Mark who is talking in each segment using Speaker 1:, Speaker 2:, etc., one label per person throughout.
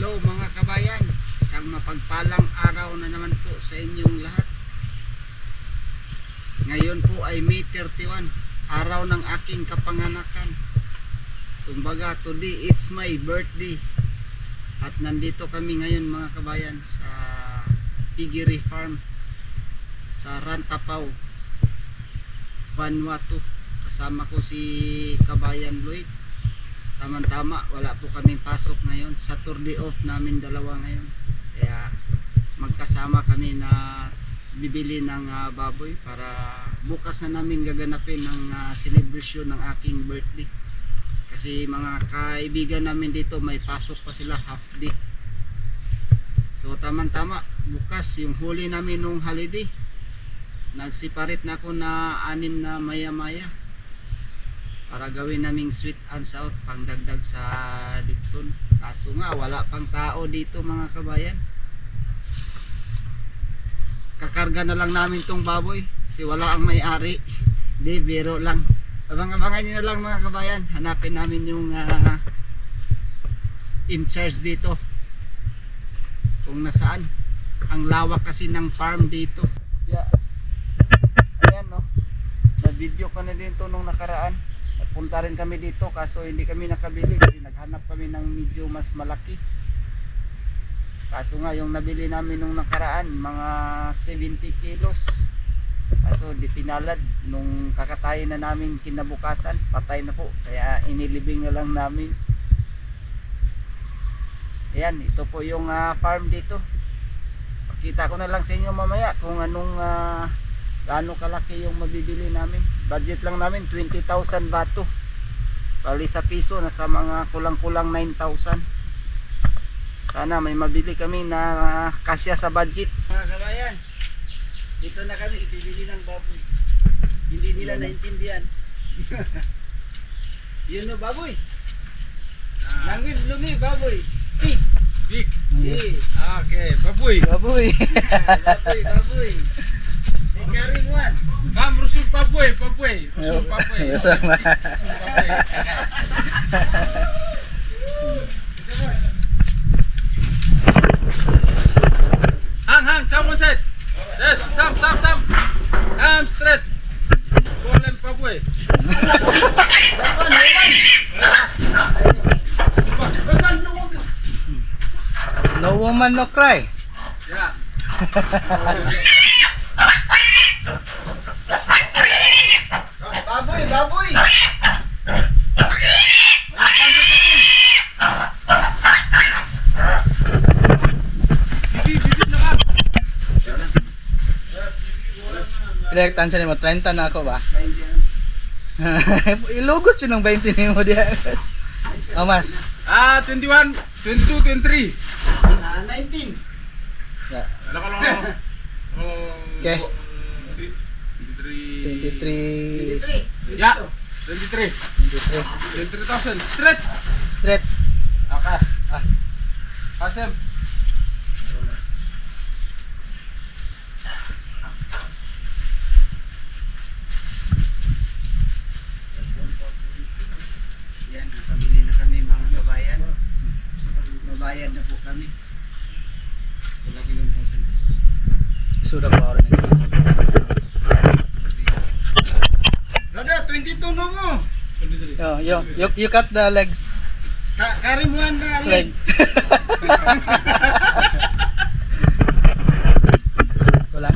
Speaker 1: Hello mga kabayan, isang mapagpalang araw na naman po sa inyong lahat. Ngayon po ay May 31, araw ng aking kapanganakan. Kumbaga today it's my birthday. At nandito kami ngayon mga kabayan sa Piggery Farm sa Rantapao, Vanuatu. Kasama ko si Kabayan Lloyd. Tama-tama, wala po kaming pasok ngayon. Saturday off namin dalawa ngayon. Kaya magkasama kami na bibili ng baboy para bukas na namin gaganapin ang celebration ng aking birthday. Kasi mga kaibigan namin dito may pasok pa sila half day. So tama-tama, bukas yung huli namin nung holiday. Nagseparate na ako na 6 na maya-maya para gawin naming sweet and sour pangdagdag sa Dixon. Kaso nga wala pang tao dito mga kabayan. Kakarga na lang namin tong baboy kasi wala ang may-ari. Di, biro lang. Abang-abangan nyo na lang mga kabayan. Hanapin namin yung in charge dito kung nasaan. Ang lawak kasi ng farm dito. Yeah. Ayan no, na video ko na din to nung nakaraan. Punta rin kami dito kaso hindi kami nakabili kasi naghanap kami ng medyo mas malaki. Kaso nga yung nabili namin nung nakaraan mga 70 kilos. Kaso di pinalad nung kakatayin na namin kinabukasan, patay na po. Kaya inilibing na lang namin. Ayan, ito po yung farm dito. Pakita ko na lang sa inyo mamaya kung anong gaano kalaki yung mabibili namin. Budget lang namin 20,000 bato. Bali sa piso nasa mga kulang-kulang 9,000. Sana may mabili kami na kasya sa budget. Mga kabayan, dito na kami ibibili ng baboy. Hindi nila naintindihan. Yun no baboy. Language lumi baboy. Pig.
Speaker 2: Big.
Speaker 1: Yes.
Speaker 2: Okay, baboy.
Speaker 1: Baboy. Baboy. Karimuan.
Speaker 2: Kam rusuk baboy, baboy. Rusuk baboy.
Speaker 3: Rusuk baboy.
Speaker 2: Hang, jump one side. Yes, jump. Straight. Golem baboy.
Speaker 3: No woman, no cry.
Speaker 2: Ya.
Speaker 1: Baboy.
Speaker 2: Bibit na ka.
Speaker 3: Direktan siya mo, 30 na ako ba? Ilugos siya ng 20 ni mo diya. Oh, mas.
Speaker 2: 21, 22, 23.
Speaker 1: 19.
Speaker 3: Yeah.
Speaker 2: Lako.
Speaker 3: Okay.
Speaker 2: 23.
Speaker 3: 23.
Speaker 2: Ya. 23.
Speaker 3: 23.
Speaker 2: 23,000. Straight.
Speaker 3: Straight.
Speaker 2: Okay. Asem.
Speaker 1: Yan, nakabili na kami mga kabayan. Mabayad na po kami. Wala ko 1,000.
Speaker 3: Sudah ko oras nito.
Speaker 1: Roda, 22 no mo.
Speaker 3: You cut the legs.
Speaker 1: Karimuan na
Speaker 3: Leg. Wala.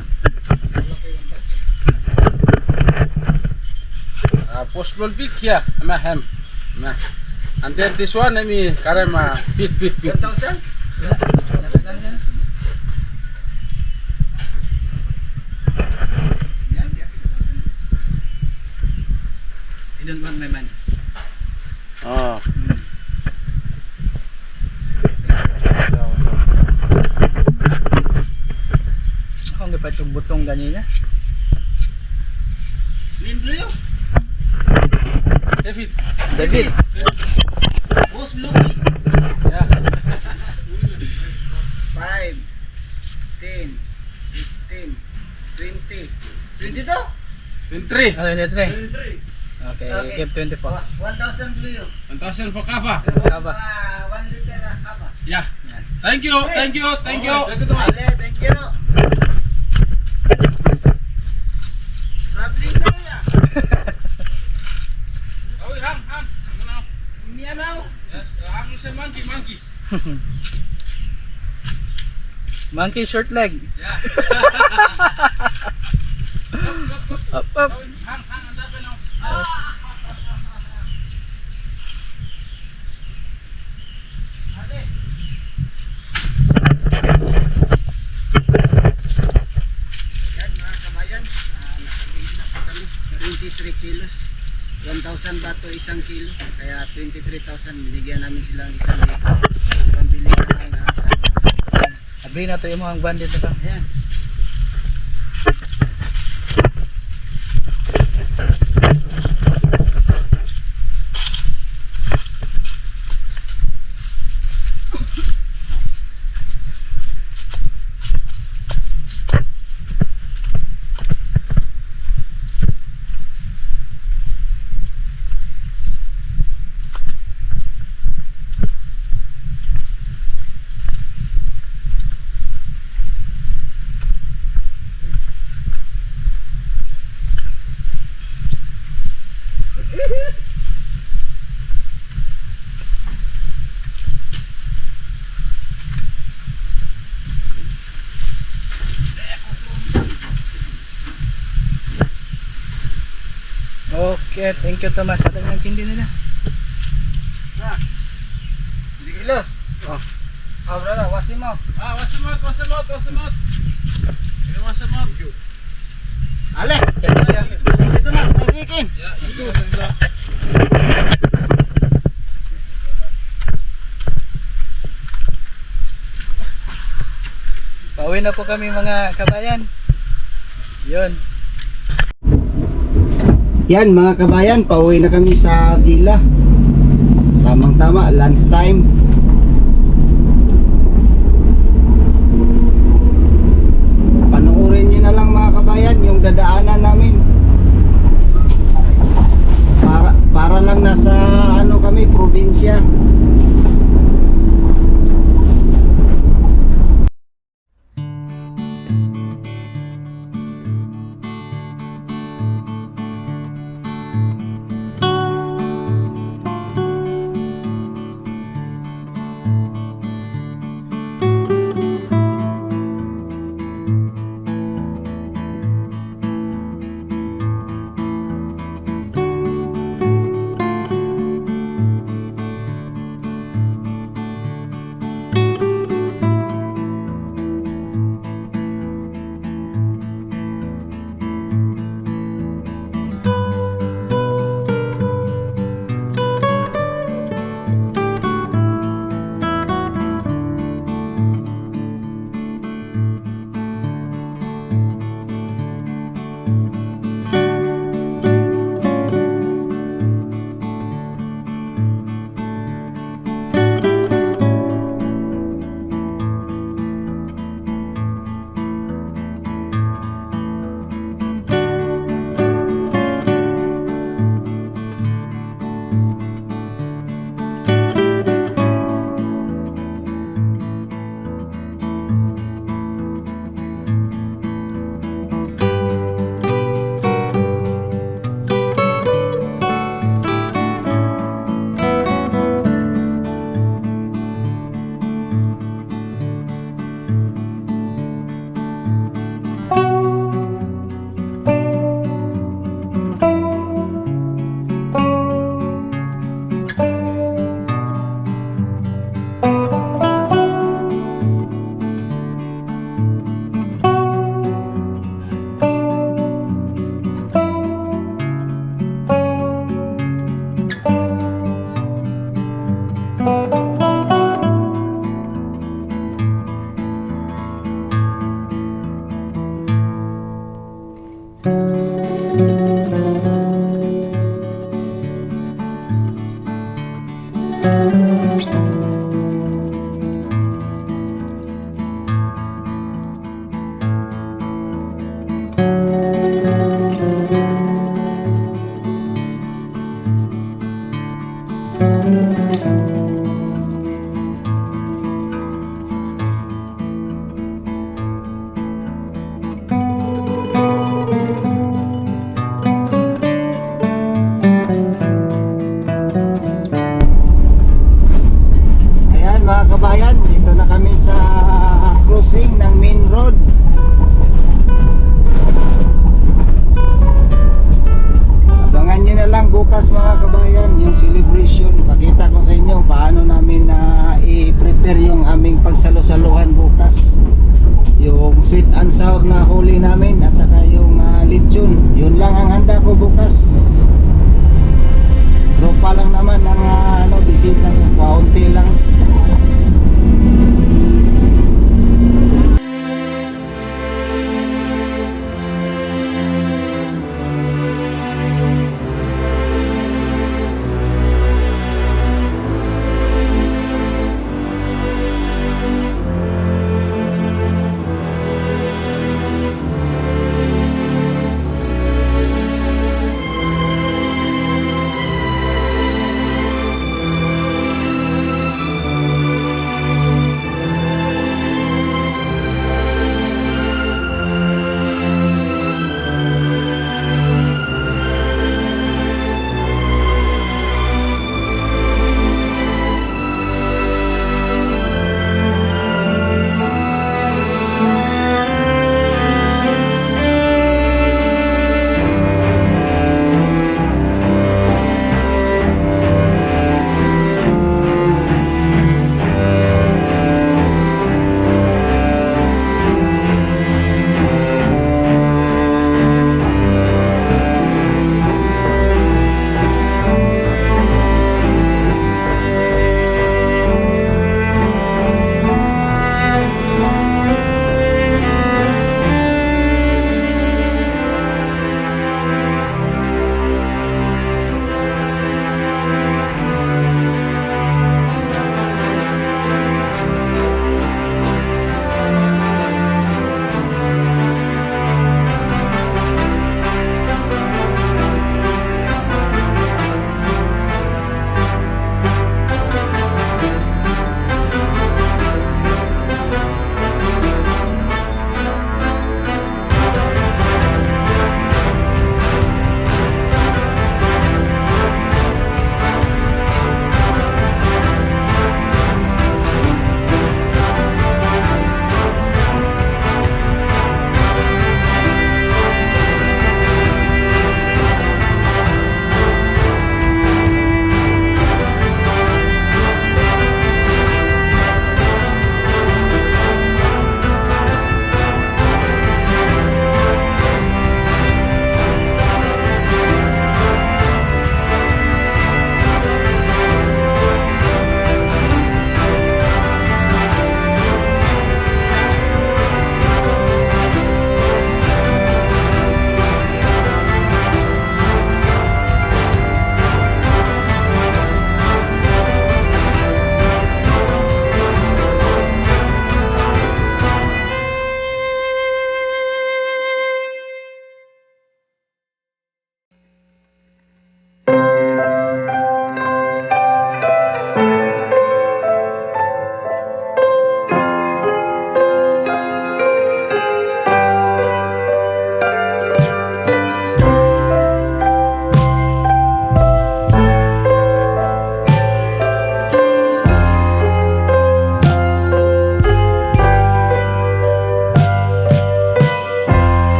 Speaker 2: Post roll big here. Ma hem. Ma. And then this one I mean karema big.
Speaker 1: 1,000? Yan, di ako 1,000. I don't want my money.
Speaker 2: Oh.
Speaker 3: Ako nga pa itong butong ganyan.
Speaker 1: Limblo yun.
Speaker 2: David.
Speaker 3: David.
Speaker 1: Boss Lucky.
Speaker 2: Yeah.
Speaker 1: 5, 10, 15, 20. 20 to?
Speaker 2: 23.
Speaker 3: Ano yun, 23?
Speaker 1: 23.
Speaker 3: Okay,
Speaker 1: Okay.
Speaker 3: give 20 po.
Speaker 1: 1,000 blue yun.
Speaker 2: 1,000 for kava.
Speaker 3: Kaba.
Speaker 1: 1 liter na kaba.
Speaker 2: Yeah.
Speaker 3: Yan.
Speaker 2: Thank you, thank you, thank you.
Speaker 3: Thank you, Tomas.
Speaker 1: Ale, thank you. Traveling na ya.
Speaker 2: Oh, hang, hang. Ano na?
Speaker 1: Niya now.
Speaker 2: Yes, hang sa monkey, monkey.
Speaker 3: Monkey short leg.
Speaker 2: Yeah.
Speaker 3: Up, up.
Speaker 2: Hang, hang, ang dapat na.
Speaker 1: Ale. Yan mga kabayan, nakabili na po kami 23 kilos. 1,000 bato isang kilo, kaya 23,000 binigyan namin silang isang libo pambili ng
Speaker 3: Abri na to yung mga bandit na to.
Speaker 1: ayan.
Speaker 3: Okay, thank you Tomas. Atang ng kindi nila.
Speaker 1: Na. Hindi kilos. Oh. Oh, brother, wash him out.
Speaker 2: Ah, wash him out, wash him out, wash him out. Okay, wash him out.
Speaker 1: Ale.
Speaker 3: Thank you.
Speaker 1: Ito na, nice weekend.
Speaker 2: Yeah, you do.
Speaker 3: Pauwi na po kami mga kabayan. Yun.
Speaker 1: Yan mga kabayan, pauwi na kami sa villa. Tamang tama, lunch time. Panoorin nyo na lang mga kabayan yung dadaanan namin. Para lang nasa ano kami, probinsya. dinner yung aming pagsalo-saluhan bukas. Yung sweet and sour na huli namin at saka yung lechon. Yun lang ang handa ko bukas. Tropa lang naman ang bisita ko, kaunti lang.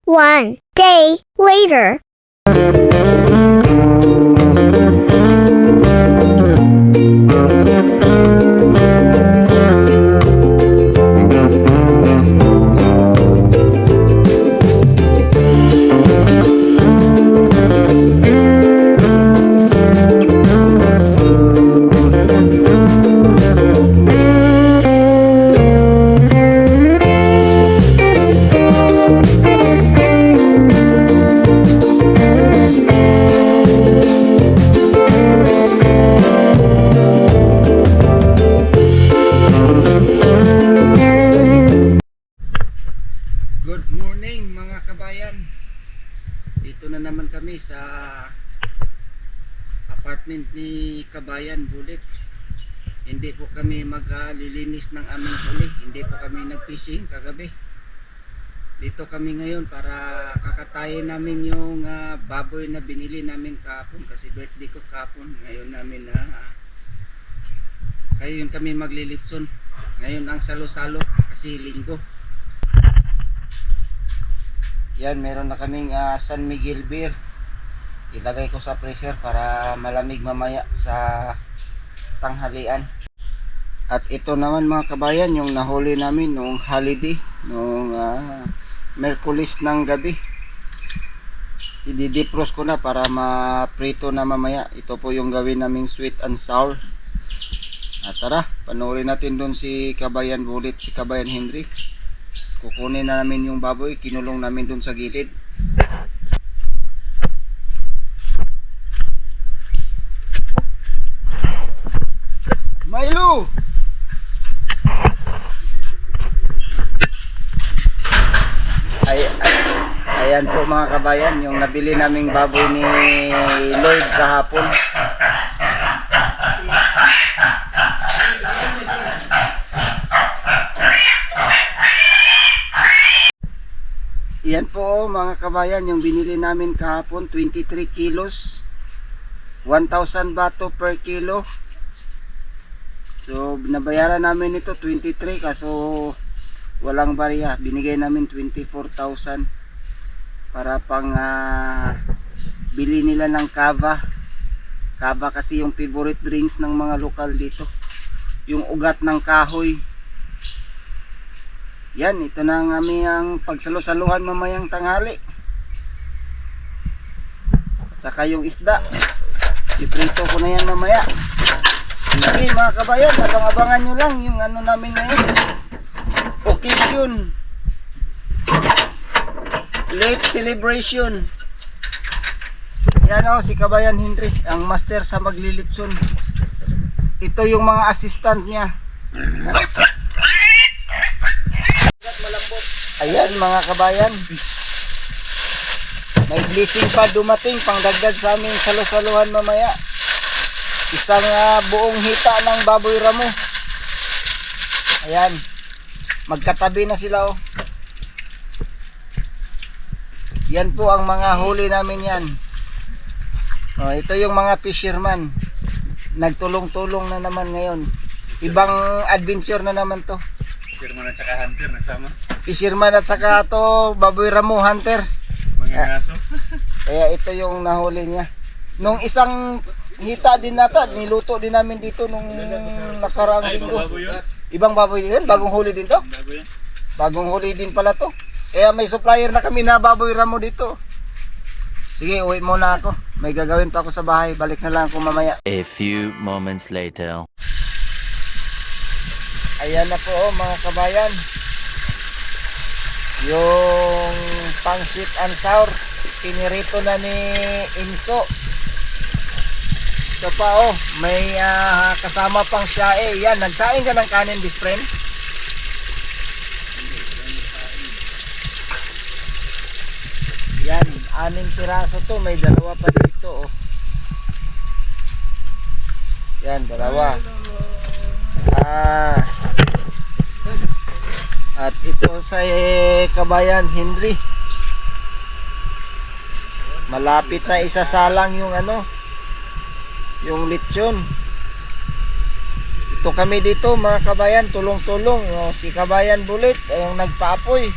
Speaker 4: One day later.
Speaker 1: Good morning mga kabayan. Dito na naman kami sa apartment ni Kabayan Bulit. Hindi po kami maglilinis ng aming huli. Hindi po kami nag-fishing kagabi. Dito kami ngayon para kakatayin namin yung baboy na binili namin kahapon kasi birthday ko kahapon. Ngayon namin ngayon kami maglilitson. Ngayon ang salo-salo kasi linggo. Yan, meron na kaming San Miguel beer. Ilagay ko sa freezer para malamig mamaya sa tanghalian. At ito naman mga kabayan, yung nahuli namin noong holiday, noong Merkulis ng gabi. I-defrost ko na para ma-prito na mamaya. Ito po yung gawin naming sweet and sour. At tara, panoorin natin doon si Kabayan Bulit, si Kabayan Henry. Kukunin na namin yung baboy, kinulong namin dun sa gilid. Milo! Ayan po mga kabayan, yung nabili naming baboy ni Lloyd kahapon. Yan po mga kabayan, yung binili namin kahapon, 23 kilos, 1,000 bato per kilo. So nabayaran namin ito 23 kaso walang barya. Binigay namin 24,000 para pang bili nila ng kava. Kava kasi yung favorite drinks ng mga lokal dito. Yung ugat ng kahoy. Yan, ito na ang aming pagsalo-saluhan mamayang tanghali. At saka yung isda. Iprito ko na yan mamaya. Sige mga kabayan, abang-abangan nyo lang yung ano namin ngayon. Occasion. Late celebration. Yan o, si Kabayan Henry, ang master sa maglilitson. Ito yung mga assistant niya. Ayan mga kabayan, may blessing pa dumating pangdagdag sa aming salo-saluhan mamaya. Isang buong hita ng baboy ramo. Ayan, magkatabi na sila oh. Yan po ang mga huli namin yan. Oh, ito yung mga fisherman. Nagtulong-tulong na naman ngayon. Ibang adventure na naman to.
Speaker 2: Fisherman at saka hunter nagsama.
Speaker 1: Fisherman at saka to baboy ramo hunter.
Speaker 2: Mga ngaso.
Speaker 1: Kaya ito yung nahuli niya. Nung isang hita din nata, niluto din namin dito nung nakaraang linggo. Ibang baboy din, bagong huli din to. Bagong huli din pala to. Kaya may supplier na kami na baboy ramo dito. Sige, uwi muna ako. May gagawin pa ako sa bahay. Balik na lang ako mamaya.
Speaker 5: A few moments later.
Speaker 1: Ayan na po mga kabayan. Yung pang sweet and sour, pinirito na ni Inso. Ito pa may kasama pang siyae. Yan, nagsaing ka ng kanin, best friend? Yan, 6 piraso to, may dalawa pa dito Yan, dalawa. At ito sa Kabayan Henry, malapit na isasalang yung yung lechon. Ito kami dito mga kabayan, tulong-tulong. Si Kabayan Bulit yung nagpaapoy.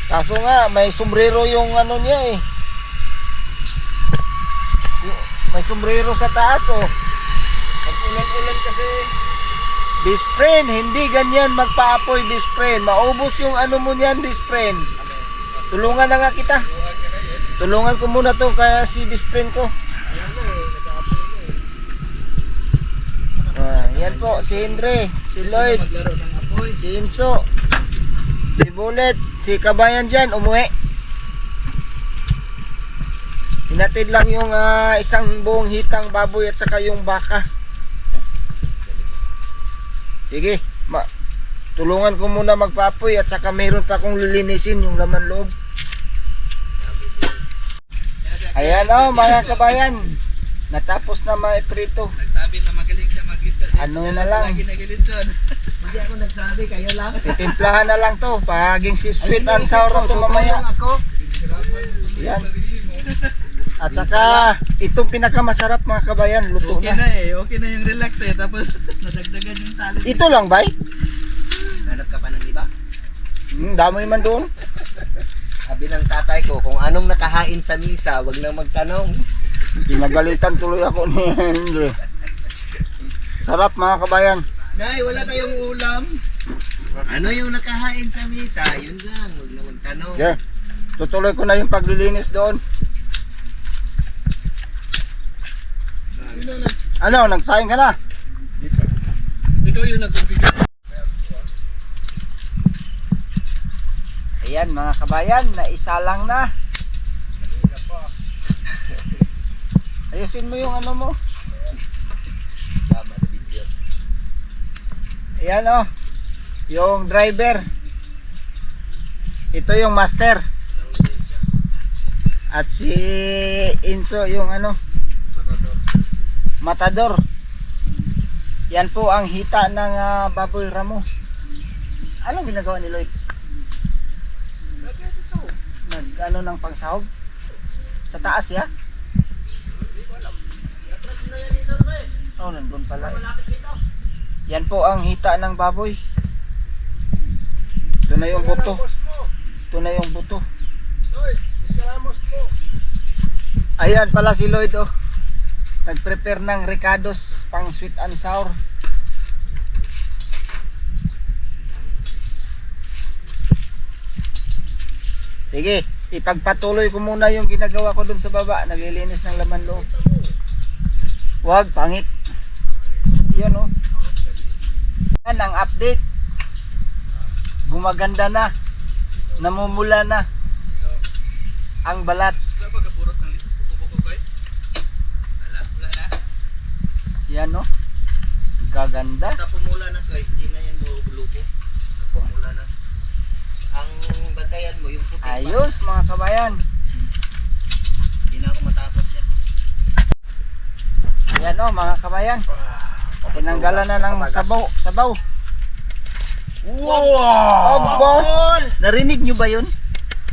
Speaker 1: Kaso nga, may sombrero yung ano niya eh. May sombrero sa taas oh.
Speaker 3: Pag ulan-ulan kasi.
Speaker 1: Best friend, hindi ganyan magpaapoy best friend. Maubos yung ano mo niyan best friend. Tulungan na nga kita. Tulungan ko muna to kaya si best friend ko. Yan po, si Henry, si Lloyd,
Speaker 3: Maglaro ng apoy.
Speaker 1: si Inso, si Bullet, si Kabayan dyan, umuwi. Hinatid lang yung isang buong hitang baboy at saka yung baka. Sige, tulungan ko muna magpapoy at saka meron pa akong lilinisin yung laman loob. Ayan oh mga kabayan, natapos na maiprito.
Speaker 3: Nagsabi na magaling siya mag-litson.
Speaker 1: Ano na lang?
Speaker 3: Lagi nag-litson.
Speaker 1: Hindi ako nagsabi, kayo lang. Titimplahan na lang to, paging si sweet and sour to mamaya. Yan. At saka, itong pinakamasarap mga kabayan, luto
Speaker 3: Okay
Speaker 1: na.
Speaker 3: na eh. Okay na yung relax eh. Tapos nadagdagan yung tali.
Speaker 1: Ito lang ba?
Speaker 6: Hanap ka pa ng iba?
Speaker 1: Dami man doon.
Speaker 6: Sabi ng tatay ko, kung anong nakahain sa misa, wag nang magtanong.
Speaker 1: Pinagalitan tuloy ako ni Henry. Sarap mga kabayan.
Speaker 6: Nay, wala tayong ulam. Ano yung nakahain sa misa? Yun lang, wag nang magtanong.
Speaker 1: Yeah. Tutuloy ko na yung paglilinis doon. Ano, nagsaing ka na?
Speaker 3: Ikaw yung nag-configure.
Speaker 1: Ayan mga kabayan, naisalang na. Ayusin mo yung ano mo.
Speaker 6: Tama na video.
Speaker 1: Ayan oh, yung driver. Ito yung master. At si Inso yung ano, matador. Yan po ang hita ng baboy ramo. Anong ginagawa ni Lloyd? Ano ng pangsahog? Sa taas ya? Oh, nandun pala. Yan po ang hita ng baboy. Ito na yung buto. Ito na yung buto. Ayan pala si Lloyd oh. Nag-prepare ng ricados pang sweet and sour. Sige, ipagpatuloy ko muna yung ginagawa ko dun sa baba. Naglilinis ng laman loob. Wag, pangit. Yan oh. Yan ang update. Gumaganda na. Namumula na ang balat.
Speaker 3: Wala ba kapurot ng litson? Pupukok ko eh? Wala na.
Speaker 1: Yan oh. Gaganda.
Speaker 6: Sa pumula na to, hindi na yan buluko. Sa pumula na. Ang bantayan mo, yung puti pa.
Speaker 1: Ayos mga kabayan.
Speaker 6: Hindi na ako matakot yan.
Speaker 1: Yan oh mga kabayan. Tinanggalan na ng sabaw.
Speaker 2: Wow!
Speaker 1: Aba! Narinig nyo ba yun?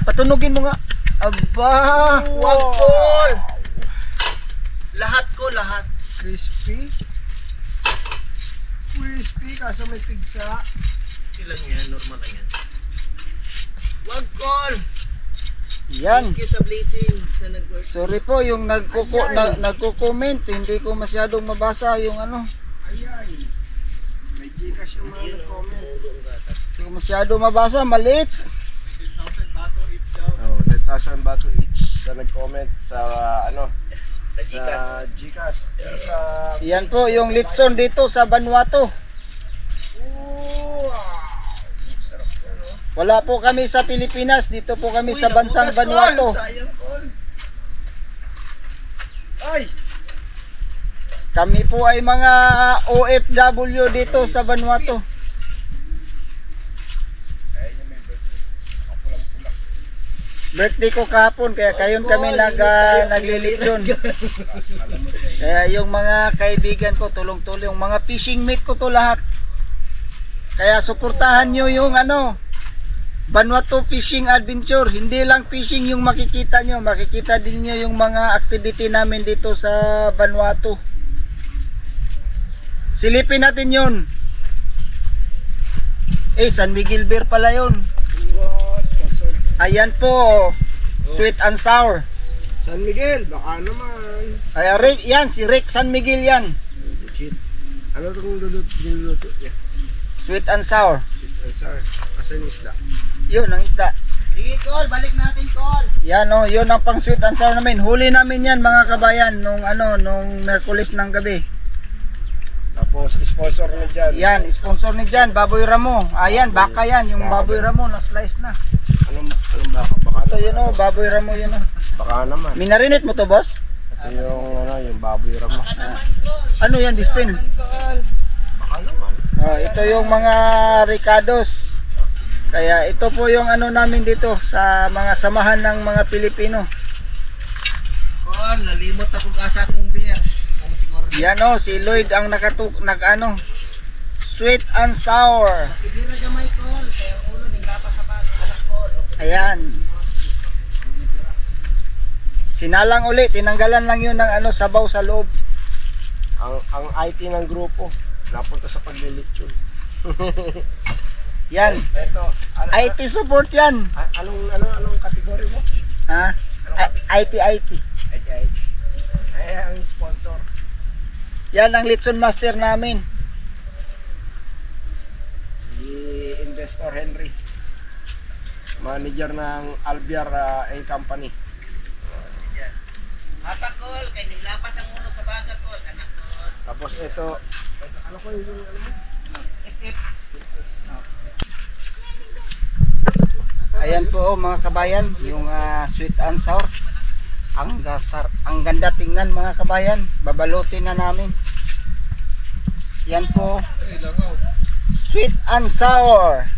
Speaker 1: Patunugin mo nga. Aba!
Speaker 6: Wag Paul! Lahat ko, lahat.
Speaker 1: Crispy. Crispy kaso may pigsa.
Speaker 6: Ilan yan, normal lang yan. Wag Paul!
Speaker 1: Yan.
Speaker 6: Thank you sa blessing sa nag-work.
Speaker 1: Sorry po yung nagko-comment, hindi ko masyadong mabasa yung ano. May Gcash yung mga nag-comment. Hindi ko masyado mabasa, maliit.
Speaker 3: 10,000 bato each daw.
Speaker 2: Oh, 10,000 baht each sa nag-comment sa ano
Speaker 6: Sa Gcash.
Speaker 2: sa Gcash. Sa
Speaker 1: Yan po yung litson dito sa Vanuatu. Wala po kami sa Pilipinas, dito po kami sa bansang Vanuatu.
Speaker 6: Sayang Paul.
Speaker 3: Ay!
Speaker 1: Kami po ay mga OFW dito sa Vanuatu. Birthday ko kahapon kaya kayon kami naglilitsyon. Kaya yung mga kaibigan ko tulong-tulong, mga fishing mate ko to lahat. Kaya suportahan nyo yung ano, Vanuatu Fishing Adventure. Hindi lang fishing yung makikita nyo, makikita din nyo yung mga activity namin dito sa Vanuatu. Silipin natin yun. San Miguel Beer pala yun. Ayan po. Sweet and sour.
Speaker 6: San Miguel, baka naman.
Speaker 1: Ay, Rick, yan. Si Rick San Miguel yan.
Speaker 6: Shit. Ano itong niluluto niya?
Speaker 1: Sweet and sour.
Speaker 6: Sweet and sour. Asan yung isda?
Speaker 1: Yun, ang isda.
Speaker 6: Sige, Col. Balik natin, Col.
Speaker 1: Yan o, yun ang pang sweet and sour namin. Huli namin yan mga kabayan nung Merkulis ng gabi.
Speaker 6: Tapos, sponsor na dyan.
Speaker 1: Yan, sponsor ni Jan, Baboy Ramo. Ayan, baka yan, yung Baboy Ramo na slice na.
Speaker 6: Anong baka? Baka
Speaker 1: Ito yun o, Baboy Ramo yun o.
Speaker 6: Baka naman.
Speaker 1: Minarinate mo to, boss?
Speaker 6: Ito yung baboy ramo.
Speaker 1: Ano yan, Bispin?
Speaker 6: Baka naman.
Speaker 1: Ito yung mga Ricados. Kaya ito po yung ano namin dito sa mga samahan ng mga Pilipino.
Speaker 6: Col, nalimot ako asa kong beer. Kung siguro.
Speaker 1: Yan o, si Lloyd ang sweet and sour.
Speaker 6: Ibira gamay, Col. Kaya ang ulo, nilapa sa bag. Anak, Col.
Speaker 1: Ayan. Sinalang uli, tinanggalan lang yun ng sabaw sa loob.
Speaker 6: Ang IT ng grupo, napunta sa paglilitsyon.
Speaker 1: Yan,
Speaker 6: Ito,
Speaker 1: IT support yan.
Speaker 6: anong kategory mo?
Speaker 1: Ha? IT.
Speaker 6: IT. Ang sponsor.
Speaker 1: Yan ang Litson Master namin.
Speaker 6: Si Investor Henry. Manager ng Albiar and Company. Hapa, Col, kay nilapas ang ulo sa baga, Col. Anak, Col. Tapos ito ano ko yung ano mo?
Speaker 1: Ayan po mga kabayan, yung sweet and sour. Ang ganda tingnan mga kabayan. Babalutin na namin. Yan po. Sweet and sour.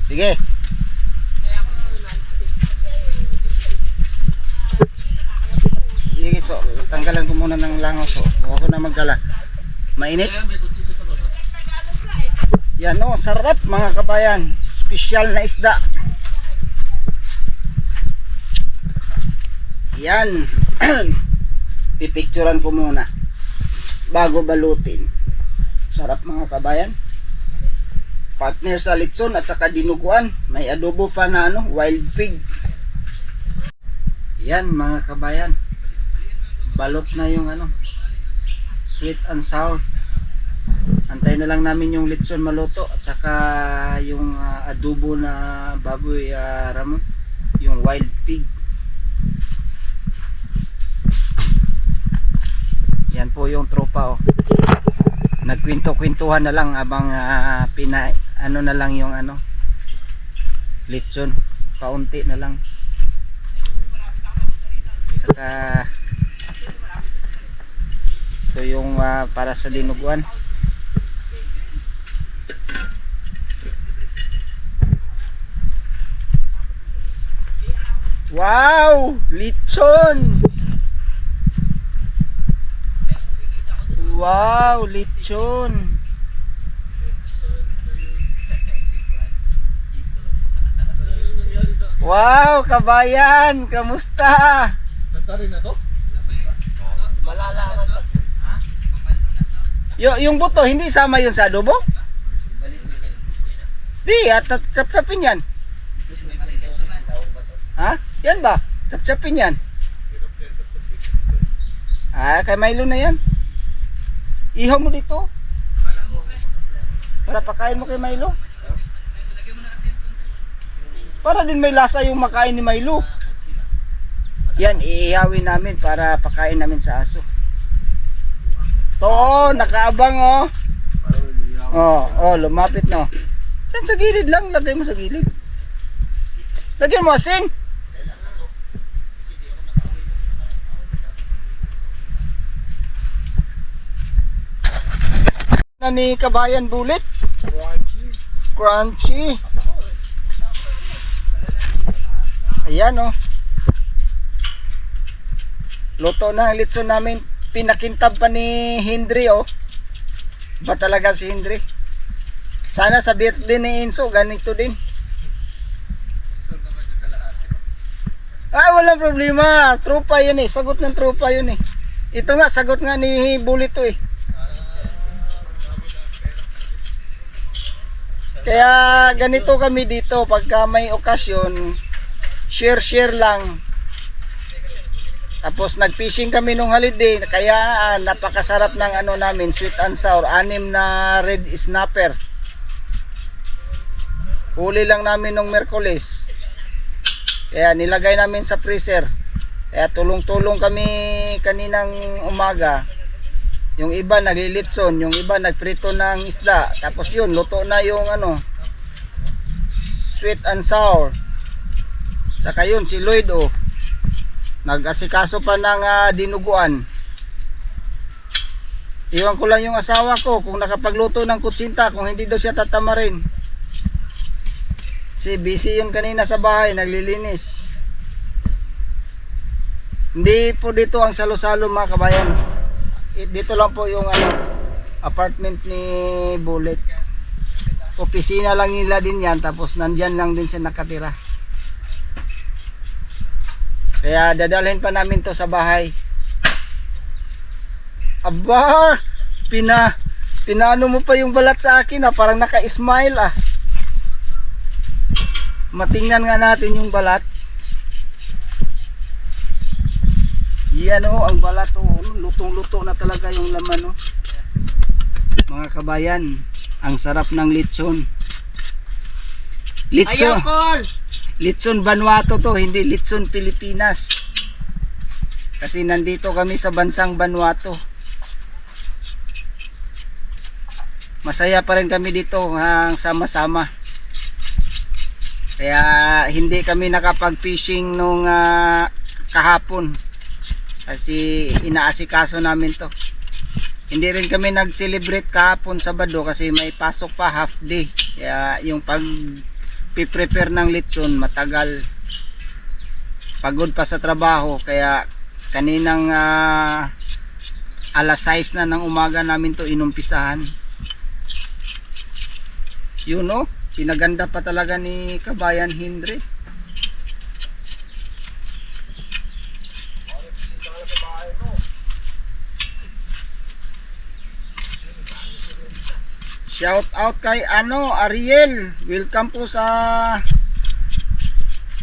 Speaker 1: Sige. Sige, so tanggalan ko muna ng langaw, so huwag ko na magdala. Mainit. Yan o, sarap mga kabayan. Special na isda. Yan. Pipicturan ko muna bago balutin. Sarap mga kabayan. Partner sa litson at saka dinuguan. May adobo pa na wild pig. Yan mga kabayan. Balot na yung sweet and sour. Antayin na lang namin yung litson maluto at saka yung adobo na baboy ramo, yung wild pig. Yan po yung tropa nagkwento-kwentuhan na lang abang na lang yung litson, kaunti na lang. Saka ito yung para sa dinuguan. Wow! Lechon! Wow! Lechon! Wow! Kabayan! Kamusta?
Speaker 6: Malalaman pag
Speaker 1: Yung buto, hindi sama yun sa adobo? Di, tsap-tsapin yan. Ha? Yan ba? Tsap-tsapin yan. Kay Milo na yan. Ihaw mo dito. Para pakain mo kay Milo. Para din may lasa yung makain ni Milo. Yan, iihawin namin para pakain namin sa aso. To, nakaabang lumapit na. Yan sa gilid lang, lagay mo sa gilid. Lagyan mo asin. Na ni Kabayan Bulit. Crunchy. Ayan luto na ang litson namin. Pinakintab pa ni Hendry ba talaga si Hendry? Sana sa birthday ni Enzo ganito din. Walang problema. Tropa yun sagot ng tropa yun ito nga sagot nga ni Bulit to Kaya ganito kami dito, pagka may okasyon, share lang. Tapos nag-fishing kami nung holiday, kaya napakasarap ng ano namin, sweet and sour, 6 na red snapper. Huli lang namin nung Merkulis. Kaya nilagay namin sa freezer. Kaya tulong-tulong kami kaninang umaga. Yung iba naglilitson, yung iba nagprito ng isda. Tapos yun, luto na yung ano, sweet and sour. Saka yun, si Lloyd nag-asikaso pa ng dinuguan. Iwan ko lang yung asawa ko kung nakapagluto ng kutsinta, kung hindi daw siya tatamarin. Si busy yun kanina sa bahay, naglilinis. Hindi po dito ang salo-salo mga kabayan. Dito lang po yung apartment ni Bullet. Opisina lang nila din yan, tapos nandyan lang din siya nakatira. Kaya dadalhin pa namin to sa bahay. Aba, pinaano mo pa yung balat sa akin parang naka-smile Matingnan nga natin yung balat. Yan ang balat lutong-luto na talaga yung laman Mga kabayan, ang sarap ng lechon.
Speaker 6: Ayaw, Col!
Speaker 1: Lechon Vanuatu to, hindi lechon Pilipinas. Kasi nandito kami sa bansang Vanuatu. Masaya pa rin kami dito sama-sama. Kaya hindi kami nakapag-fishing nung kahapon. Kasi inaasikaso namin to. Hindi rin kami nag-celebrate kahapon Sabado kasi may pasok pa half day. Kaya yung pag-prepare ng lechon matagal. Pagod pa sa trabaho kaya kaninang alas 6 na ng umaga namin to inumpisahan. Yun pinaganda pa talaga ni Kabayan Henry. Shout out kay Ariel. Welcome po sa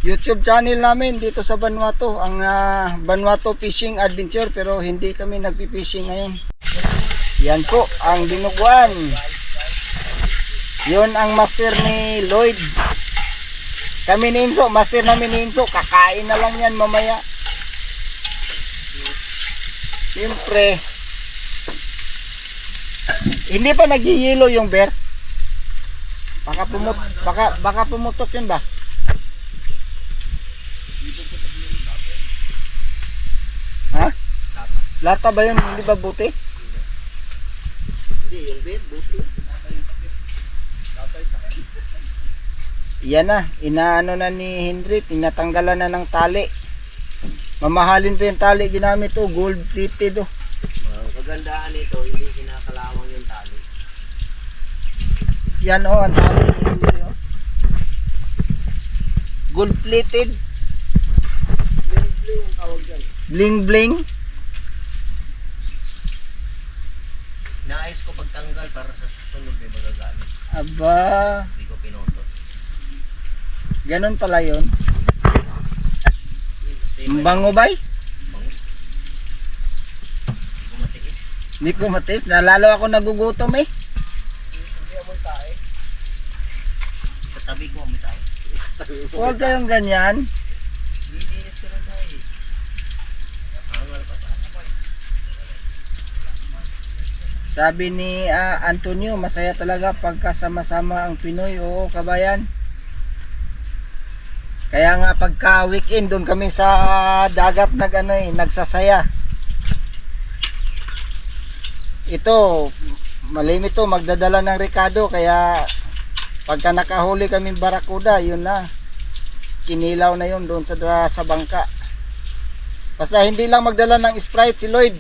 Speaker 1: YouTube channel namin dito sa Vanuatu. Ang Vanuatu Fishing Adventure, pero hindi kami nagpi-fishing ngayon. Yan po ang dinuguan. Yun ang master ni Lloyd. Kami ni Inso, master namin ni Inso. Kakain na lang yan mamaya. Siyempre hindi pa nagyiyelo yung bear. Baka pumutok yun ba? Ha? Lata ba yun? Hindi ba buti?
Speaker 6: Hindi, yung bear, buti.
Speaker 1: Yan na, inaano na ni Henry, tinatanggalan na ng tali. Mamahalin pa yung tali ginamit gold plated
Speaker 6: Ang kagandahan nito, hindi kinakalawang yung tali.
Speaker 1: Yan ang tali ni Henry gold plated.
Speaker 6: Bling bling ang tawag dyan.
Speaker 1: Bling bling.
Speaker 6: Naayos ko pagtanggal para sa susunod may magagamit.
Speaker 1: Aba,
Speaker 6: Hindi ko pinotot.
Speaker 1: ganun pala yun. Ang bango bay? Hindi ko matis, nalalo ako nagugutom
Speaker 6: Hindi mo tayo. Katabi ko mo tayo.
Speaker 1: Huwag kayong ganyan.
Speaker 6: Linis ko lang tayo. Angal pa tayo.
Speaker 1: Sabi ni Antonio, masaya talaga pagkasama-sama ang Pinoy. Oo, kabayan. Kaya nga pagka weekend doon kami sa dagat nagsasaya. Ito, malimit to, magdadala ng Ricardo, kaya pagka nakahuli kaming barakuda, yun na. Kinilaw na yun doon sa bangka. Basta hindi lang magdala ng Sprite si Lloyd.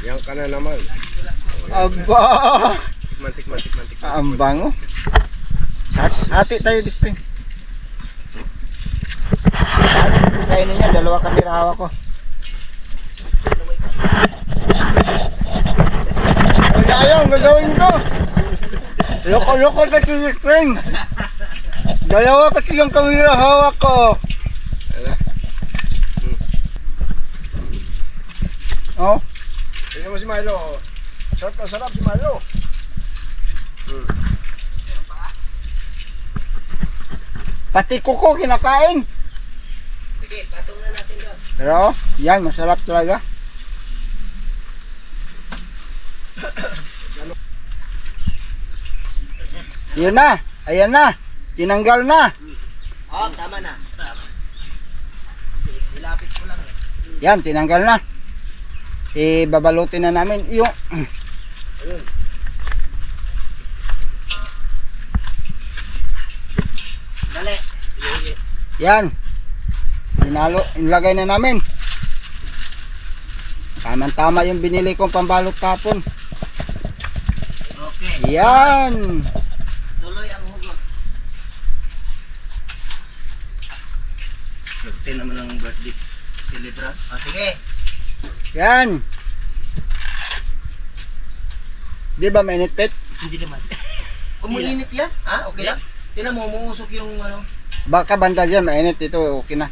Speaker 2: Yang ka na naman.
Speaker 1: Aba!
Speaker 2: Mantik.
Speaker 1: Ang bango. Hati tayo this spring. Kainin niya, dalawa kamera hawak ko. Ay, ayaw, gagawin ko.
Speaker 3: Loko-loko na si Spring. Dalawa kasi yung kamera hawak ko. Oh,
Speaker 2: Tingnan mo si Milo. Sarap na sarap si Milo.
Speaker 3: pati kuko kinakain.
Speaker 6: Sige, patong na natin doon.
Speaker 3: Pero, yan, masarap talaga. Yun na, ayan na. Tinanggal na.
Speaker 6: Oh, tama na. Ilapit ko lang.
Speaker 3: Yan, tinanggal na. Babalutin na namin yung
Speaker 6: Dali.
Speaker 3: yan. Inlagay na namin. Tama-tama yung binili kong pambalot kapon.
Speaker 6: Okay.
Speaker 3: Yan.
Speaker 6: Tuloy ang hugot. Ito naman ang birthday celebra. Ah, sige.
Speaker 3: Yan. Di ba mainit, Pet?
Speaker 6: Hindi naman. Umuinit yan? Ha? Okay lang? Tinan mo, umuusok yung ano.
Speaker 3: Baka banda dyan, mainit ito, okay na.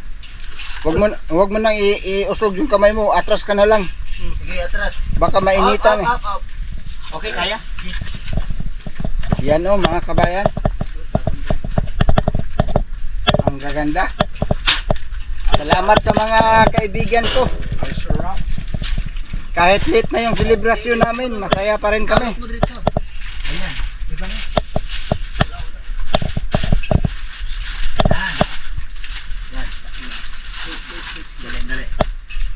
Speaker 3: Wag mo nang iusog yung kamay mo, atras ka na lang.
Speaker 6: Sige, atras.
Speaker 3: Baka mainitan eh.
Speaker 6: Up. Okay, kaya?
Speaker 3: Yan oh, mga kabayan. Ang gaganda. Salamat sa mga kaibigan ko. Kahit late na yung selebrasyon namin, masaya pa rin kami.
Speaker 6: Ayan. Diba nga? Yan. Yan. Dali.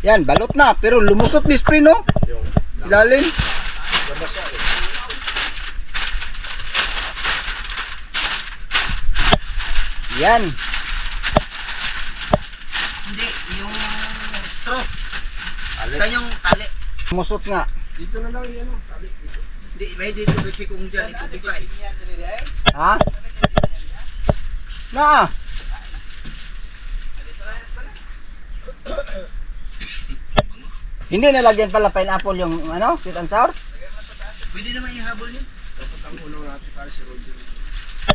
Speaker 3: Yan, balot na, pero lumusot ni spring no? Ilalim. Yan.
Speaker 6: Hindi, yung straw. Saan yung tali?
Speaker 3: Lumusot nga.
Speaker 2: Dito na lang yan.
Speaker 6: Hindi, may dito kasi kung dyan, ito buka eh.
Speaker 3: Ha? Na. Hindi nalagyan pala pineapple yung ano, sweet and sour?
Speaker 6: Pwede naman ihabol yun.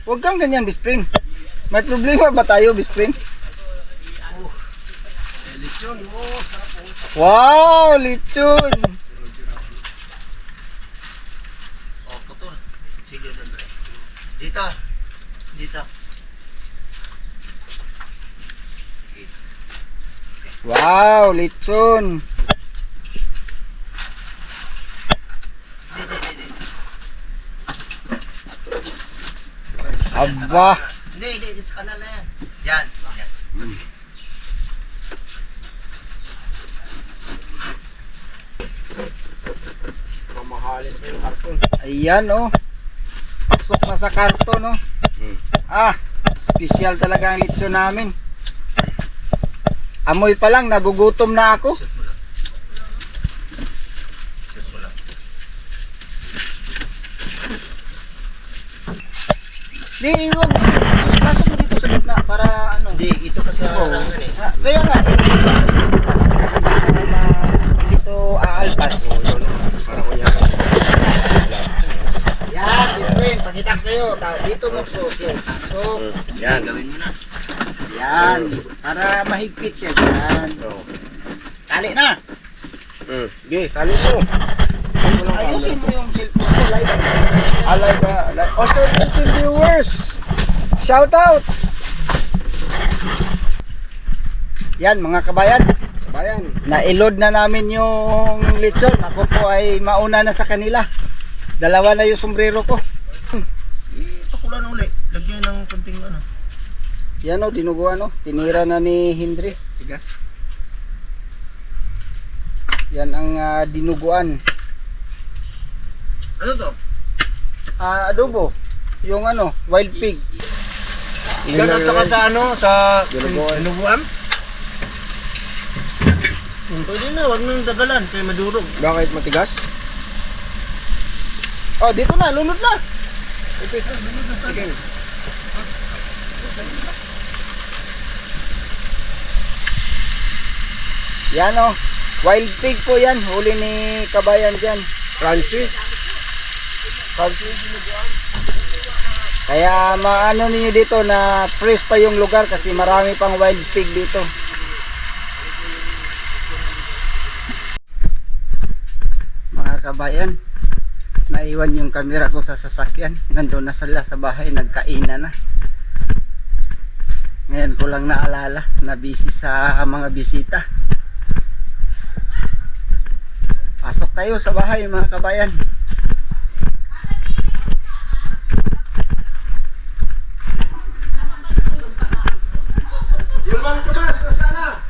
Speaker 3: Huwag kang ganyan, Bispring. May problema ba tayo, Bispring?
Speaker 6: Oh,
Speaker 3: Wow, lechon!
Speaker 6: oh, putol. Sige, dali. Dito. Dito.
Speaker 3: Wow, lechon! Aba!
Speaker 6: Hindi, sa kanal na yan. Yan. Yan. Sige.
Speaker 2: Mamahalin pa yung karton.
Speaker 3: Ayan oh. Pasok na sa karton oh. Ah, special talaga ang lechon namin. Amoy pa lang, nagugutom na ako.
Speaker 6: Set mo lang. Set mo lang.
Speaker 3: Di, huwag. Pasok mo dito sa gitna para ano.
Speaker 6: Hindi, ito kasi
Speaker 3: Oo.
Speaker 6: harangan eh.
Speaker 3: Ah, kaya nga. Hindi to aalpas.
Speaker 2: Para ko yan.
Speaker 3: Yan, Bispring, pakita ko sa'yo. Dito mo susi. So,
Speaker 2: Yan.
Speaker 6: Gawin mo na.
Speaker 3: yan. Para mahigpit siya dyan. Tali na.
Speaker 2: Okay, tali mo.
Speaker 3: Ayusin mo yung cellphone ko live. Live ba? Oh, 17 viewers. Shout out. Yan mga kabayan.
Speaker 2: Bayan.
Speaker 3: Na-load na namin yung lechon. Ako po ay mauna na sa kanila. Dalawa na yung sombrero ko.
Speaker 6: Pakulan ulit. Lagyan ng konting ano.
Speaker 3: Yan o, dinuguan o. Tinira na ni Hendry.
Speaker 2: Sigas.
Speaker 3: Yan ang dinuguan.
Speaker 6: Ano to?
Speaker 3: Adobo. Yung ano, wild pig.
Speaker 6: Ganun saka sa ano, sa
Speaker 2: Dinuguan.
Speaker 6: Pwede na, wag nang dagalan, kaya madurog.
Speaker 2: Bakit matigas?
Speaker 3: Oh, dito na, lunod na.
Speaker 2: Sige.
Speaker 3: Yan o. Wild pig po yan. Huli ni kabayan dyan.
Speaker 2: Crunchy.
Speaker 3: Crunchy dinuguan. Kaya maano niyo dito na fresh pa yung lugar kasi marami pang wild pig dito. Mga kabayan, naiwan yung camera ko sa sasakyan. Nandun na sila sa bahay, nagkainan na. Ngayon ko lang naalala na busy sa mga bisita. Pasok tayo sa bahay mga kabayan.
Speaker 7: Yung Mang Tomas, nasana?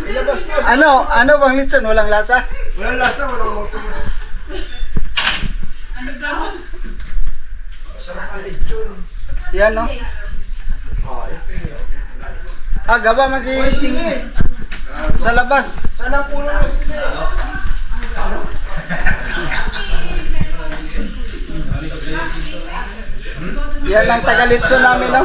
Speaker 7: Ilabas mo.
Speaker 3: Ano bang litson? Walang lasa?
Speaker 7: Walang lasa, walang Mang Tomas. Sarap ang lechon.
Speaker 3: Yan no? Gaba man si
Speaker 7: Sige.
Speaker 3: sa labas.
Speaker 7: Sana puno mo sige.
Speaker 3: Yan ang tagalit-so namin no?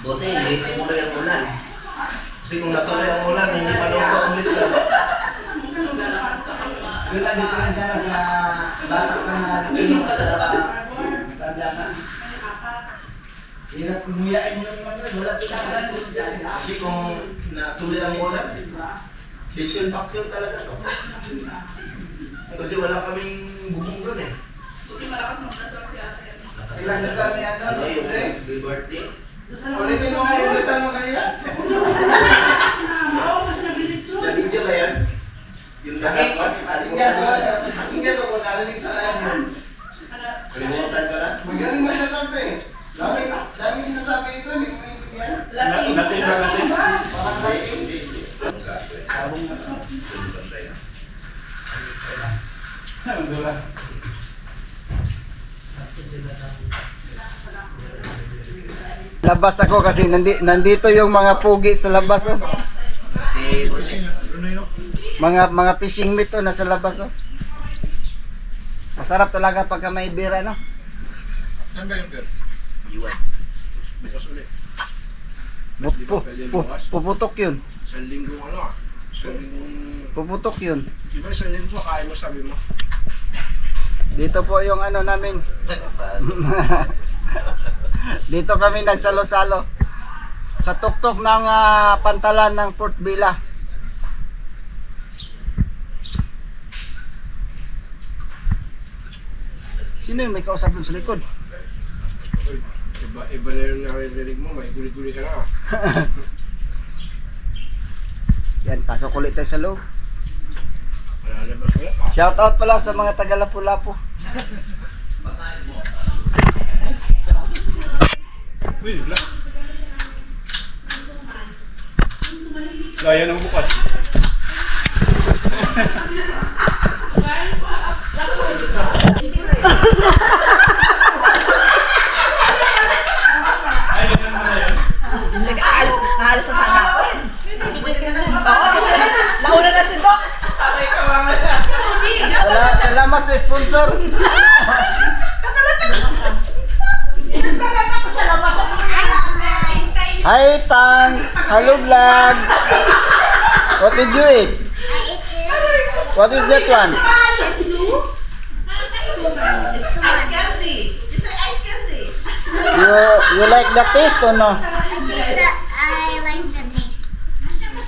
Speaker 6: Buti, hindi tumuloy ang ulan. Kasi kung natuloy ang ulan, hindi pa luto ang lechon.
Speaker 3: Yun lang dito lang sana sa bata pa na nagtulong sa tanda na. Hirap kumuyain yung mga wala tinakan.
Speaker 6: Kasi kung natuloy ang ulan, faction talaga to. Kasi wala kaming bubong doon eh.
Speaker 3: Ilang dasal ni
Speaker 6: Ano yung happy birthday?
Speaker 3: Ulitin mo nga yung dasal mo kanina.
Speaker 6: Na-video ba yan? Yung dasal ko?
Speaker 3: Pakinggan ko kung narinig sa live yun.
Speaker 6: Kalimutan ka na?
Speaker 3: Magaling magdasal to eh. Dami sinasabi ito, hindi ko maintindihan.
Speaker 7: Natin ba kasi?
Speaker 3: Parang live. Labas ako kasi nandito yung mga pugi sa labas oh.
Speaker 6: Si Bossing.
Speaker 3: Mga fishing meat oh, nasa labas oh. Masarap talaga pagka may bira no.
Speaker 7: Saan ba yung girl?
Speaker 6: Iwan.
Speaker 7: Bukas ulit.
Speaker 3: Puputok yun.
Speaker 7: Isang linggo ano ah. Isang linggong...
Speaker 3: Puputok yun.
Speaker 7: Di ba isang linggo kaya mo sabi mo?
Speaker 3: Dito po yung ano namin. Dito kami nagsalo-salo sa tuktok ng pantalan ng Port Vila. Sino yung may kausap dun sa likod?
Speaker 7: Iba na yung naririnig mo, may guli-guli ka na.
Speaker 3: Yan, pasok ulit tayo sa loob.
Speaker 7: Malalabas ko na.
Speaker 3: Shout out pala sa mga taga Lapu-Lapu.
Speaker 7: Uy, wala. Gaya ng bukas.
Speaker 8: Nag-aalis na sana ako. Nauna na si Doc.
Speaker 3: Salamat sa sponsor. Hi fans! Hello vlog! What did you eat? What is that one?
Speaker 8: Ice candy. You say ice candy.
Speaker 3: You like the taste or no?
Speaker 4: I like the taste.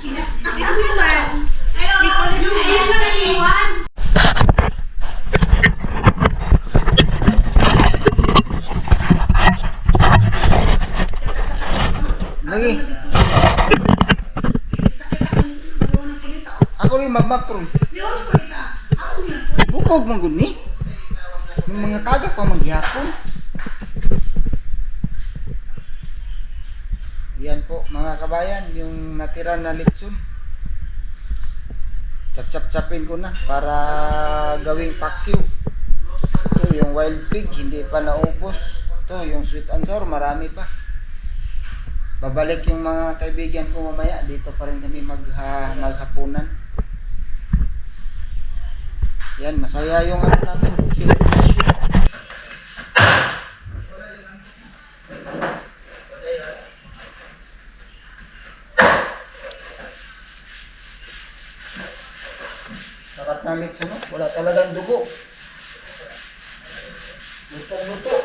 Speaker 8: It's human. We call it human.
Speaker 3: Lagi. Ako rin magmapro. Bukog mong guni. Yung mga taga pa magyapon.
Speaker 1: Yan po mga kabayan, yung natira na lechon. Chachap-chapin ko na para gawing paksiw. Ito yung wild pig, hindi pa naubos. Ito yung sweet and sour, marami pa. Babalik yung mga kaibigan ko mamaya. Dito pa rin kami maghapunan. Yan, masaya yung ano namin, celebration. Sarap ng lechon, no? Wala talagang dugo. Lutong-luto.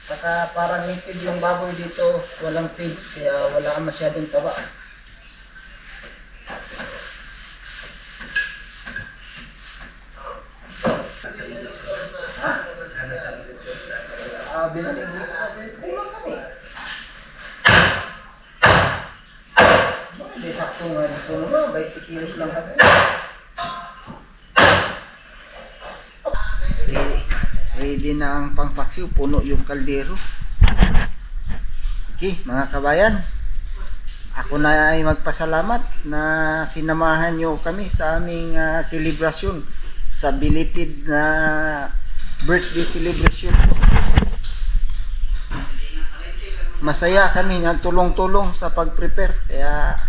Speaker 1: Saka parang native yung baboy dito, walang feeds, kaya wala masyadong taba. Ha? Binaling kulang kami. Hindi sakto nga dito naman, 20 kilos lang kami. Ready na ang pangpaksiw, puno yung kaldero. Okay, mga kabayan, ako na ay magpasalamat na sinamahan nyo kami sa aming celebration, sa belated na birthday celebration. Masaya kami ng tulong-tulong sa pag-prepare, kaya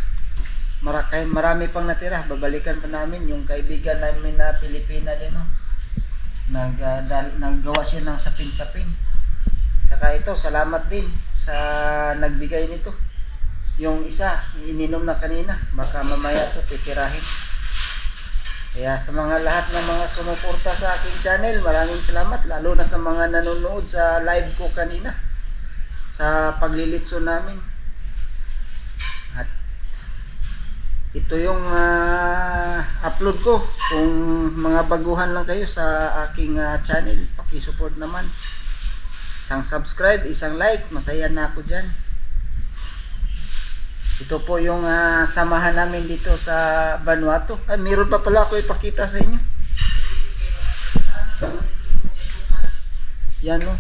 Speaker 1: marami pang natira. Babalikan pa namin yung kaibigan namin na Pilipina din, no? Naggawa siya ng sapin-sapin. Saka ito, salamat din sa nagbigay nito. Yung isa, ininom na kanina, baka mamaya to titirahin. Kaya sa mga lahat ng mga sumuporta sa aking channel, maraming salamat, lalo na sa mga nanonood sa live ko kanina sa paglilitso namin. At ito yung upload ko. Kung mga baguhan lang kayo sa aking channel, paki-support naman. Isang subscribe, isang like, masaya na ako dyan. Ito po yung samahan namin dito sa Vanuatu. Ay, meron pa pala ako ipakita sa inyo. Yan, no?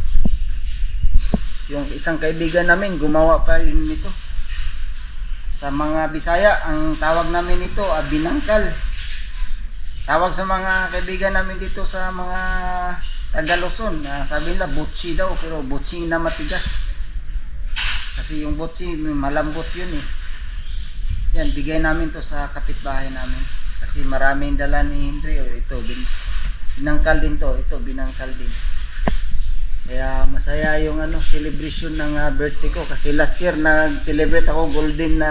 Speaker 1: Yung isang kaibigan namin gumawa pa rin nito. Sa mga Bisaya, ang tawag namin ito binangkal. Tawag sa mga kaibigan namin dito sa mga taga Luzon, sabi nila butsi daw, pero butsi na matigas. Kasi yung butsi malambot yun eh. Yan, bigay namin to sa kapitbahay namin. Kasi maraming dala ni Henry. Ito, binangkal din to. Ito, binangkal din. Kaya masaya yung celebration ng birthday ko. Kasi last year nag-celebrate ako golden na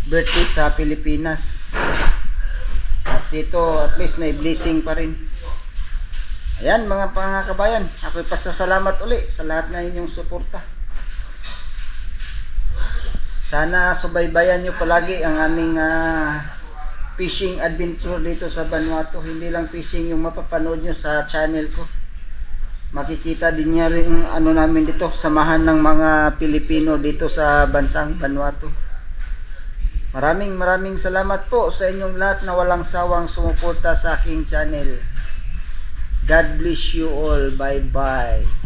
Speaker 1: birthday sa Pilipinas. At dito, at least may blessing pa rin. Ayan mga kabayan, ako'y pasasalamat uli sa lahat na inyong suporta. Sana subaybayan nyo palagi ang aming fishing adventure dito sa Vanuatu. Hindi lang fishing yung mapapanood nyo sa channel ko. Makikita din niya rin namin dito, samahan ng mga Pilipino dito sa bansang Vanuatu. Maraming salamat po sa inyong lahat na walang sawang sumuporta sa aking channel. God bless you all. Bye bye.